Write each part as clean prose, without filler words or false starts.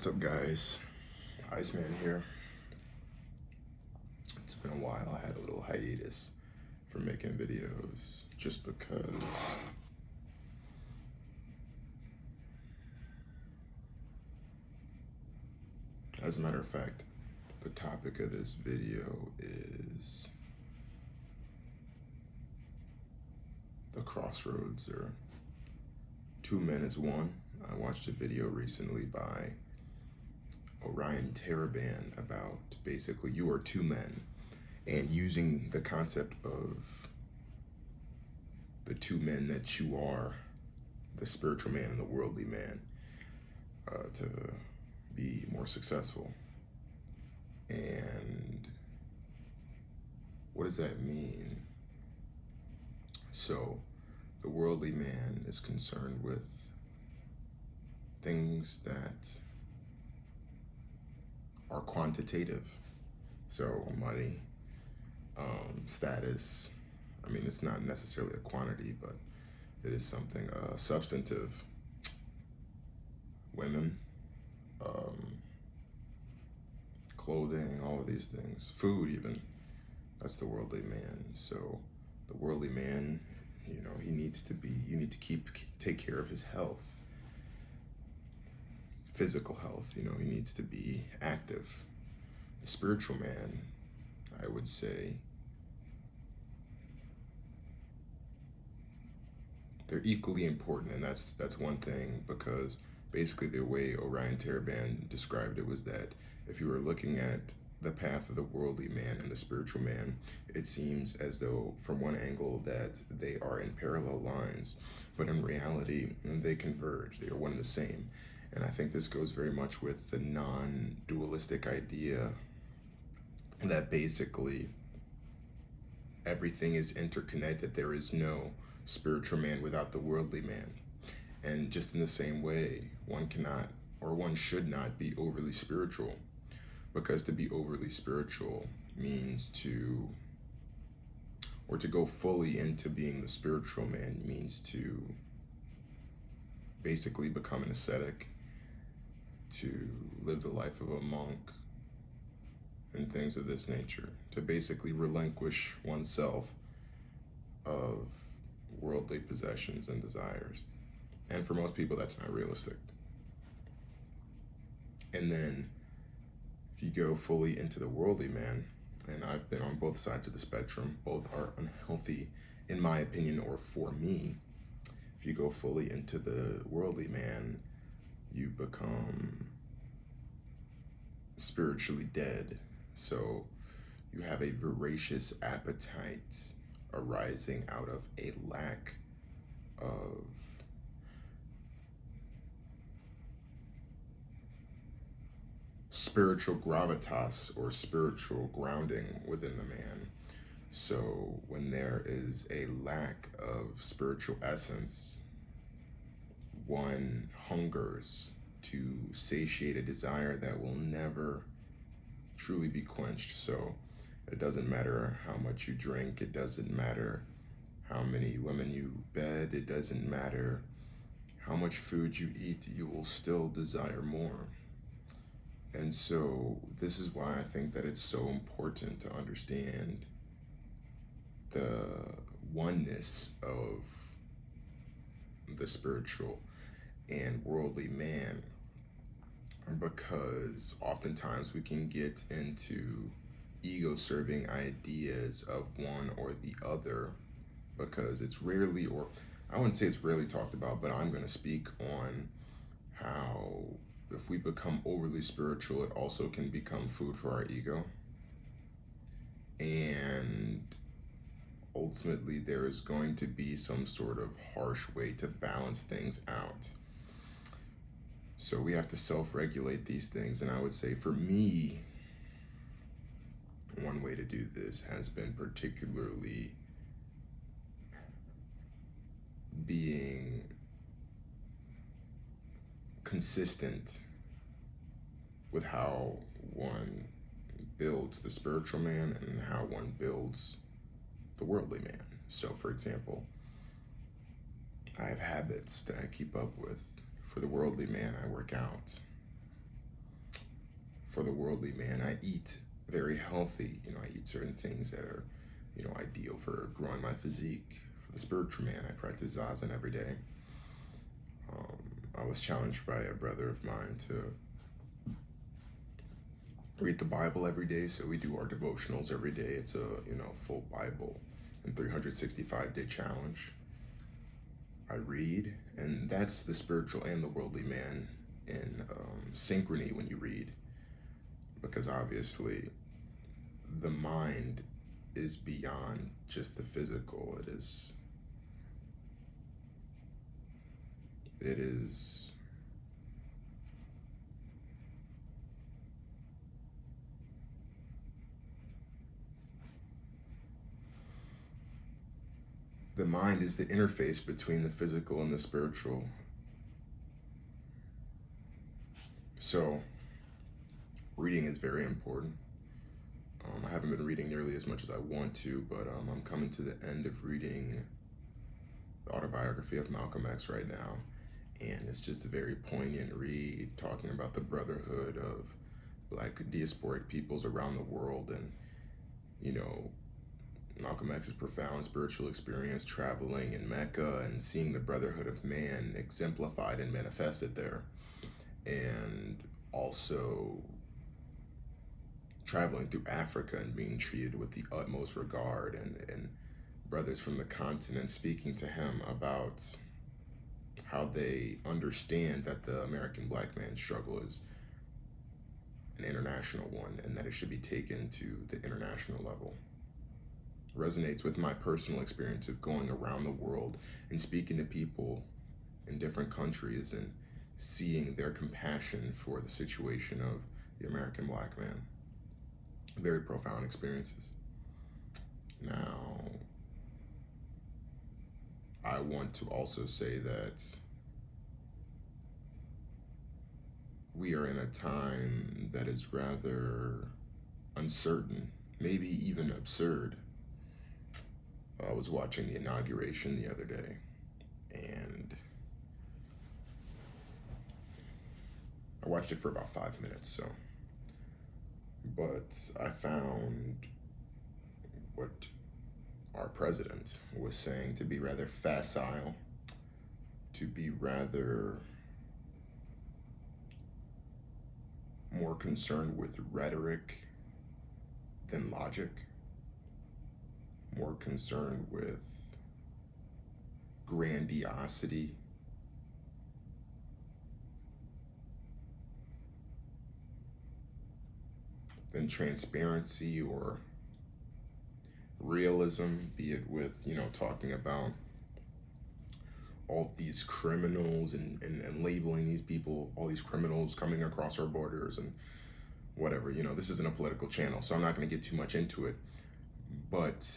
What's up, guys? Iceman here. It's been a while. I had a little hiatus from making videos just because, as a matter of fact, the topic of this video is the crossroads, or two men as one. I watched a video recently by Orion Taraban about basically you are two men, and using the concept of the two men that you are, the spiritual man and the worldly man, to be more successful. And what does that mean? So the worldly man is concerned with things that are quantitative. So money, status. I mean, it's not necessarily a quantity, but it is something substantive. Women, clothing, all of these things. Food, even. That's the worldly man. So the worldly man, he needs to be, you need to take care of his health, physical health. He needs to be active. The spiritual man, I would say, they're equally important, and that's one thing, because basically the way Orion Taraban described it was that if you were looking at the path of the worldly man and the spiritual man, it seems as though from one angle that they are in parallel lines, but in reality they converge. They are one and the same. And I think this goes very much with the non-dualistic idea that basically everything is interconnected. There is no spiritual man without the worldly man. And just in the same way, one cannot, or one should not, be overly spiritual, because to be overly spiritual means to go fully into being the spiritual man means to basically become an ascetic, to live the life of a monk, and things of this nature, to basically relinquish oneself of worldly possessions and desires. And for most people, that's not realistic. And then if you go fully into the worldly man, and I've been on both sides of the spectrum, both are unhealthy in my opinion, or for me. If you go fully into the worldly man, you become spiritually dead. So you have a voracious appetite arising out of a lack of spiritual gravitas, or spiritual grounding within the man. So when there is a lack of spiritual essence, one hungers to satiate a desire that will never truly be quenched. So it doesn't matter how much you drink, it doesn't matter how many women you bed, it doesn't matter how much food you eat, you will still desire more. And so this is why I think that it's so important to understand the oneness of the spiritual and worldly man, because oftentimes we can get into ego-serving ideas of one or the other, because it's rarely, or I wouldn't say it's rarely talked about, but I'm going to speak on how if we become overly spiritual, it also can become food for our ego. And ultimately, there is going to be some sort of harsh way to balance things out. So we have to self-regulate these things. And I would say for me, one way to do this has been particularly being consistent with how one builds the spiritual man and how one builds the worldly man. So for example, I have habits that I keep up with. For the worldly man, I work out. for the worldly man. I eat very healthy. I eat certain things that are, ideal for growing my physique. For the spiritual man, I practice Zazen every day. I was challenged by a brother of mine to read the Bible every day, so we do our devotionals every day. It's a full Bible and 365-day challenge. I read, and that's the spiritual and the worldly man in synchrony when you read, because obviously the mind is beyond just the physical. It is the mind is the interface between the physical and the spiritual. So reading is very important. I haven't been reading nearly as much as I want to, but I'm coming to the end of reading the autobiography of Malcolm X right now, and it's just a very poignant read talking about the brotherhood of Black diasporic peoples around the world, and Malcolm X's profound spiritual experience traveling in Mecca and seeing the brotherhood of man exemplified and manifested there, and also traveling through Africa and being treated with the utmost regard, and brothers from the continent speaking to him about how they understand that the American Black man's struggle is an international one and that it should be taken to the international level. Resonates with my personal experience of going around the world and speaking to people in different countries and seeing their compassion for the situation of the American Black man. Very profound experiences. Now, I want to also say that we are in a time that is rather uncertain, maybe even absurd. I was watching the inauguration the other day, and I watched it for about 5 minutes, but I found what our president was saying to be rather facile, to be rather more concerned with rhetoric than logic, more concerned with grandiosity than transparency or realism, be it with, talking about all these criminals and labeling these people, all these criminals coming across our borders and whatever. This isn't a political channel, so I'm not going to get too much into it. But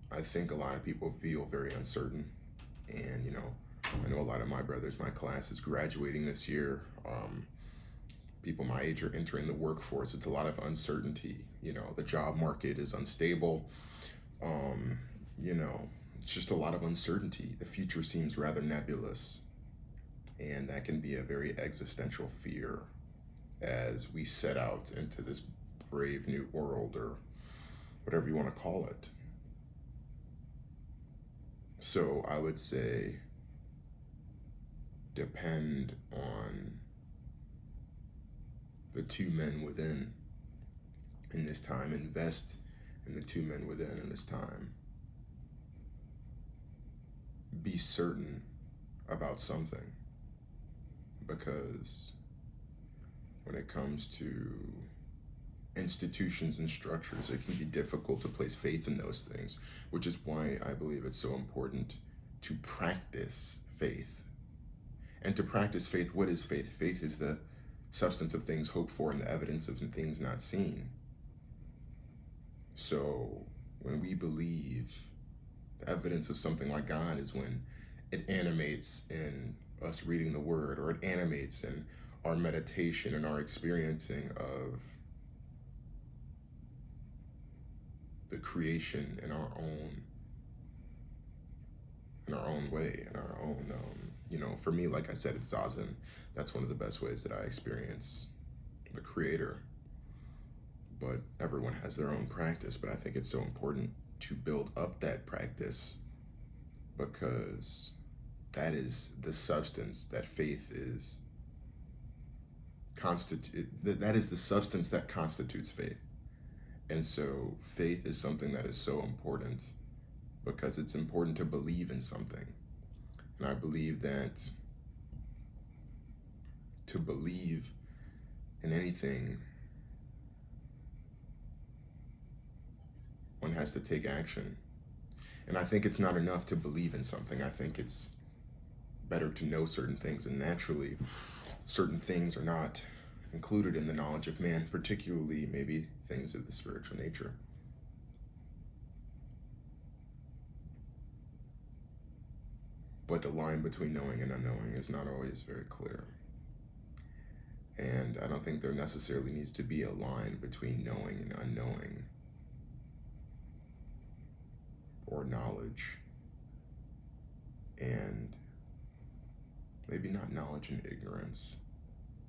I think a lot of people feel very uncertain. And, I know a lot of my brothers, my class is graduating this year. People my age are entering the workforce. It's a lot of uncertainty. The job market is unstable. It's just a lot of uncertainty. The future seems rather nebulous. And that can be a very existential fear as we set out into this brave new world, or whatever you want to call it. So I would say depend on the two men within in this time. Invest in the two men within in this time. Be certain about something, because when it comes to institutions and structures, it can be difficult to place faith in those things, which is why I believe it's so important to practice faith. And to practice faith, what is faith? Faith is the substance of things hoped for and the evidence of things not seen. So when we believe, the evidence of something like God is when it animates in us reading the word, or it animates in our meditation and our experiencing of the creation in our own way, in our own, for me, like I said, it's Zazen. That's one of the best ways that I experience the Creator, but everyone has their own practice. But I think it's so important to build up that practice, because that is the substance that faith is that is the substance that constitutes faith. And so faith is something that is so important, because it's important to believe in something. And I believe that to believe in anything, one has to take action. And I think it's not enough to believe in something. I think it's better to know certain things, and naturally certain things are not included in the knowledge of man, particularly maybe things of the spiritual nature. But the line between knowing and unknowing is not always very clear. And I don't think there necessarily needs to be a line between knowing and unknowing, or knowledge and maybe not knowledge and ignorance,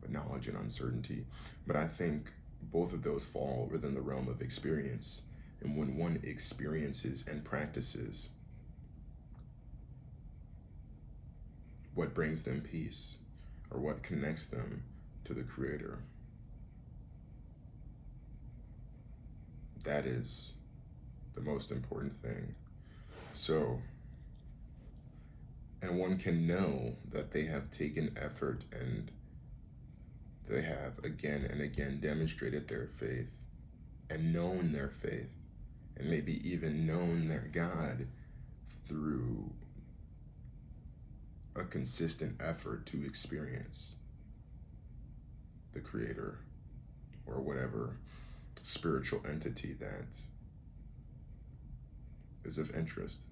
but knowledge and uncertainty. But I think both of those fall within the realm of experience. And when one experiences and practices, what brings them peace, or what connects them to the Creator, that is the most important thing. So, and one can know that they have taken effort, and they have again and again demonstrated their faith, and known their faith, and maybe even known their God through a consistent effort to experience the Creator, or whatever spiritual entity that is of interest.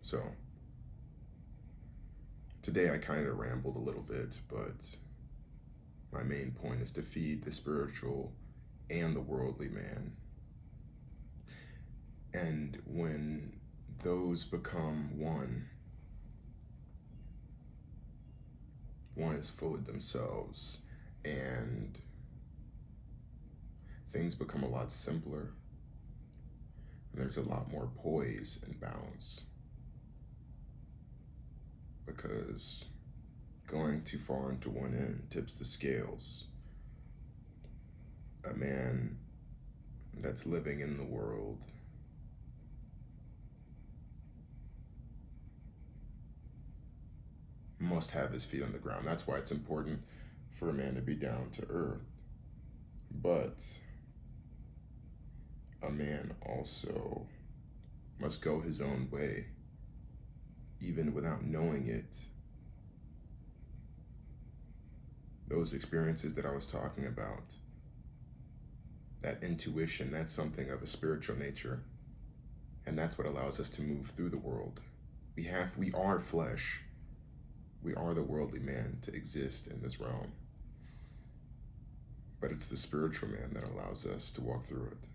So today I kind of rambled a little bit, but my main point is to feed the spiritual and the worldly man. And when those become one is fully themselves, and things become a lot simpler, and there's a lot more poise and balance. Because going too far into one end tips the scales. A man that's living in the world must have his feet on the ground. That's why it's important for a man to be down to earth. But a man also must go his own way, even without knowing it. Those experiences that I was talking about, that intuition, that's something of a spiritual nature. And that's what allows us to move through the world. We are flesh. We are the worldly man to exist in this realm. But it's the spiritual man that allows us to walk through it.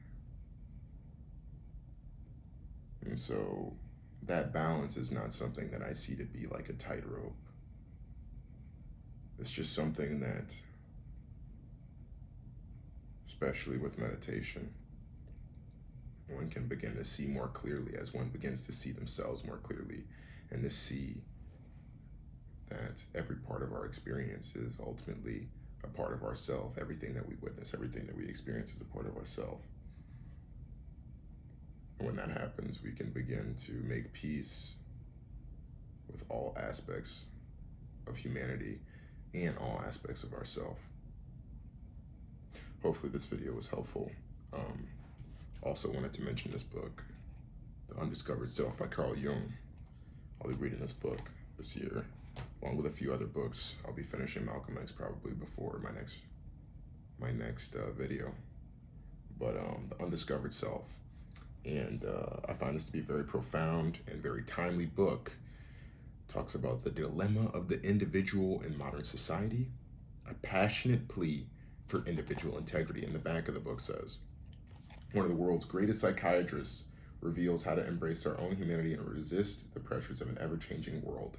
And so that balance is not something that I see to be like a tightrope. It's just something that, especially with meditation, one can begin to see more clearly as one begins to see themselves more clearly, and to see that every part of our experience is ultimately a part of ourself. Everything that we witness, everything that we experience is a part of ourself. And when that happens, we can begin to make peace with all aspects of humanity and all aspects of ourself. Hopefully this video was helpful. Also wanted to mention this book, The Undiscovered Self by Carl Jung. I'll be reading this book this year, along with a few other books. I'll be finishing Malcolm X probably before my next video. But The Undiscovered Self. And I find this to be a very profound and very timely book. It talks about the dilemma of the individual in modern society, a passionate plea for individual integrity. In the back of the book says, one of the world's greatest psychiatrists reveals how to embrace our own humanity and resist the pressures of an ever-changing world.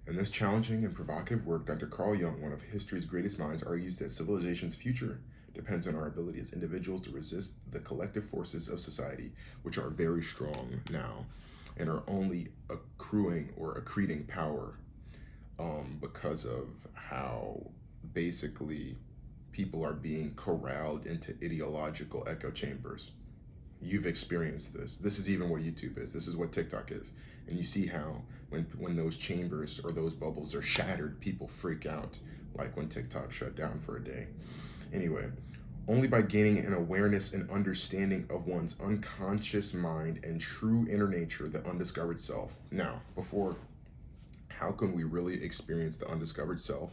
In this challenging and provocative work, Dr. Carl Jung, one of history's greatest minds, argues that civilization's future depends on our ability as individuals to resist the collective forces of society, which are very strong now and are only accruing or accreting power because of how basically people are being corralled into ideological echo chambers. You've experienced this. This is even what YouTube is. This is what TikTok is. And you see how when those chambers or those bubbles are shattered, people freak out, like when TikTok shut down for a day. Anyway, only by gaining an awareness and understanding of one's unconscious mind and true inner nature, the undiscovered self. Now, how can we really experience the undiscovered self?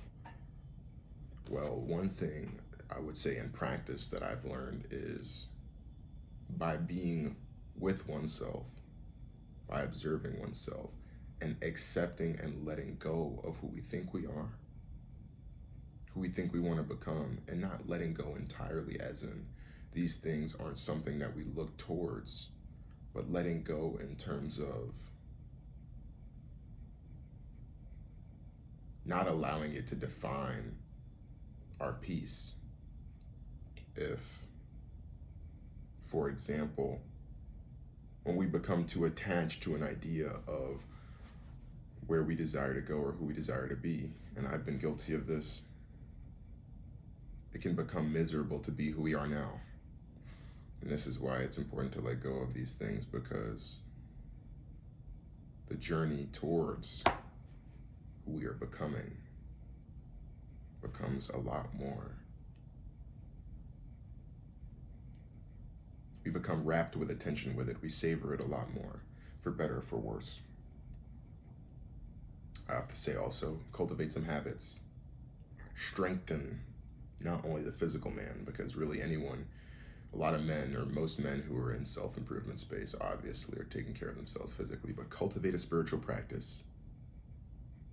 Well, one thing I would say in practice that I've learned is by being with oneself, by observing oneself, and accepting and letting go of who we think we are, who we think we want to become, and not letting go entirely, as in these things aren't something that we look towards, but letting go in terms of not allowing it to define our peace. If, for example, when we become too attached to an idea of where we desire to go or who we desire to be, and I've been guilty of this, it can become miserable to be who we are now. And this is why it's important to let go of these things, because the journey towards who we are becoming becomes a lot more. We become wrapped with attention with it. We savor it a lot more, for better or for worse. I have to say also, cultivate some habits. Strengthen not only the physical man, because really anyone, a lot of men, or most men who are in self-improvement space, obviously are taking care of themselves physically, but cultivate a spiritual practice.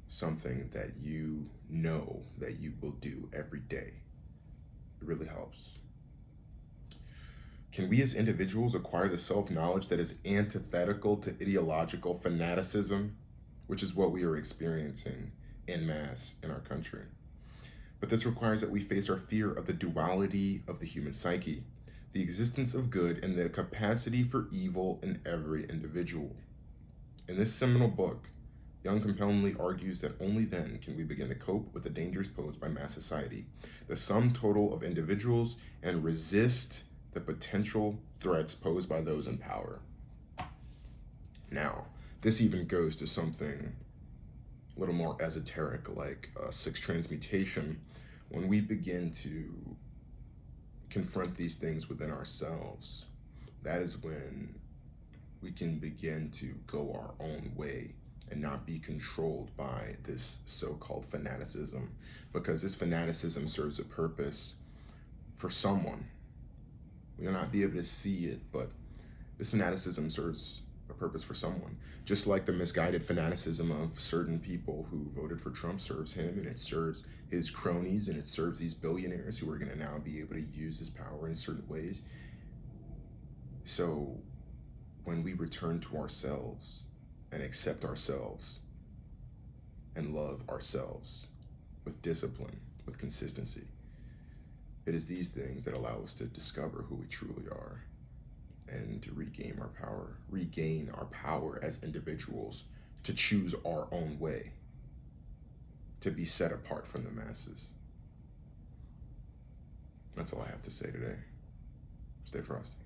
Something that you know that you will do every day. It really helps. Can we as individuals acquire the self-knowledge that is antithetical to ideological fanaticism, which is what we are experiencing en masse in our country? But this requires that we face our fear of the duality of the human psyche, the existence of good and the capacity for evil in every individual. In this seminal book, Jung compellingly argues that only then can we begin to cope with the dangers posed by mass society, the sum total of individuals, and resist the potential threats posed by those in power. Now, this even goes to something a little more esoteric, like six transmutation. When we begin to confront these things within ourselves, that is when we can begin to go our own way and not be controlled by this so-called fanaticism, because this fanaticism serves a purpose for someone. We will not be able to see it, but this fanaticism serves a purpose for someone. Just like the misguided fanaticism of certain people who voted for Trump serves him, and it serves his cronies, and it serves these billionaires who are going to now be able to use this power in certain ways. So when we return to ourselves and accept ourselves and love ourselves with discipline, with consistency, it is these things that allow us to discover who we truly are and to regain our power as individuals, to choose our own way, to be set apart from the masses. That's all I have to say today. Stay frosty.